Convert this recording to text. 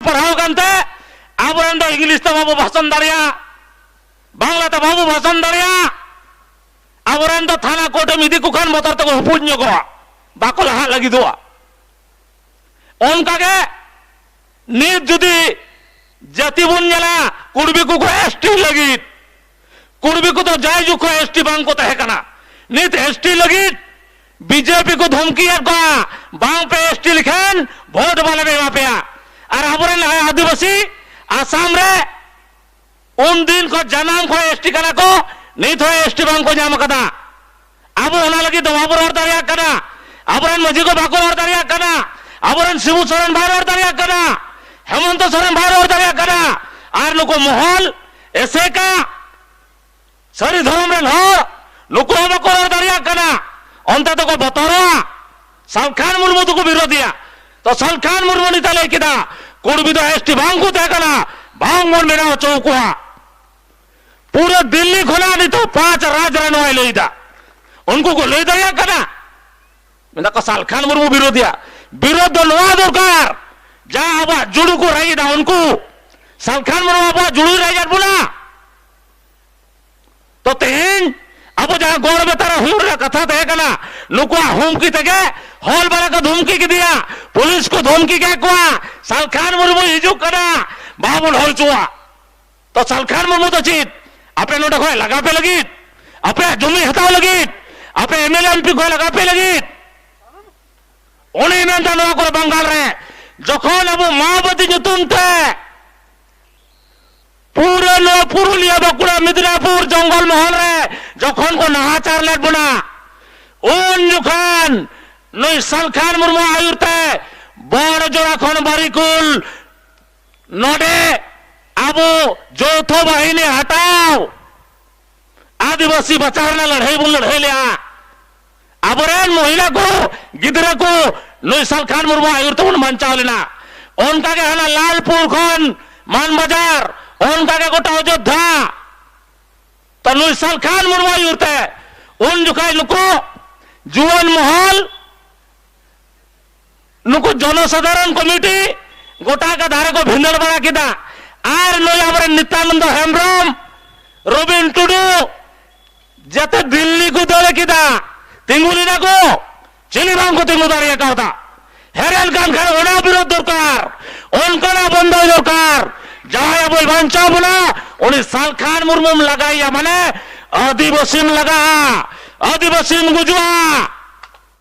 पढ़ाओ गंते आबरन दो इंग्लिश तो बाबू भाषण दाड़िया बांग्ला तो बाबू भाषण दाड़िया आबरन दो थाना कोर्टे मिदी कुखान बोतर तो हुपुन्यो को बाको लहा लगी दुआ उनका के नीत जुदी जाति बन जला कुड़बी को एसटी लगी कुड़बी को तो जाय जुको एसटी बांग को तहे कना नीत एसटी लगी बीजेपी को धमकी को बांग पे एसटी लिखन वोट वाले में पे और आबरन आदिवासी आसाम रे उन दिन को जनाम को एसटी कना को नहीं तो एसटी बांग को जाम कदा अब होना लगी तो बाबू और दरिया कना आबरन मजी को बाको और दरिया कना आबरन शिबू सोरेन भाई और दरिया कना हेमंत सोरेन भाई और दरिया कना और नुको मोहल ऐसे का सरी धर्म रे हर नुको बाको और दरिया कना अंत तो को बतरा सलखान मुर्मू तो को विरोधिया तो सलखान मुर्मू निता ले किदा कुड़बी तो एसटी बांग को देखना बांग मन मेरा चौकुआ पूरे दिल्ली खोला नहीं तो 5 राज रनवाई ले दा उनको को ले दरिया कना मैं का सलखान मुर्मू विरोधिया विरोध नवा दरकार जा अब जुड़ू को रही दा उनको सलखान मुर्मू अब जुड़ू रही जा बोला तो तेन अब जहां गौड़ में तारा हुर कथा तय कना नुकुआ हुमकी तके हॉल वाला का धमकी की दिया पुलिस को धमकी क्या कुआ सलखान मुर्मू हिजू कना बाबुल होल चुआ तो सलखान मुर्मू तो चीत अपने नोटा खोए लगा पे लगी अपने जमी हटाओ लगी अपने एमएलए एमपी खोए लगा पे लगी उन्हें नंदा नवा को बंगाल रे जखन अब माओवादी जुतुन थे पूरे नो पुरुलिया बकुड़ा मिदनापुर जंगल महल रे जखन को नाहाचार लेट बना उन जुखान नई सलखान मुर्मू आयुरते बड़ जोड़ा खन बारिकुल नडे अब যৌথ বাহিনী हटाओ आदिवासी बचाने लड़ाई बोल लड़ाई लिया आबरन महिला को गिदरा को नई सलखान मुर्मू आयुर तो मंचाव लेना उनका के हना लालपुर खन मान बाजार उनका के गोटा अयोध्या तो नई सलखान मुर्मू आयुर ते उन जुखाई नुको जुवन महल नुको जनसाधारण कमिटी गोटा का धारे को भिंदल बड़ा किदा आर नई आबरन नित्यानंद हेम्ब्रम रबिन टुडू जते दिल्ली को दले किदा तिंगुली ना को चिली बांग को तिंगु दारिया का होता हेरेल कान खाए ओना विरोध दरकार उनका ना बंद दरकार जाए बोल बंचा बोला उन्हें सलखान मुर्मू लगाई माने आदिवासी लगा आदिवासी गुजुआ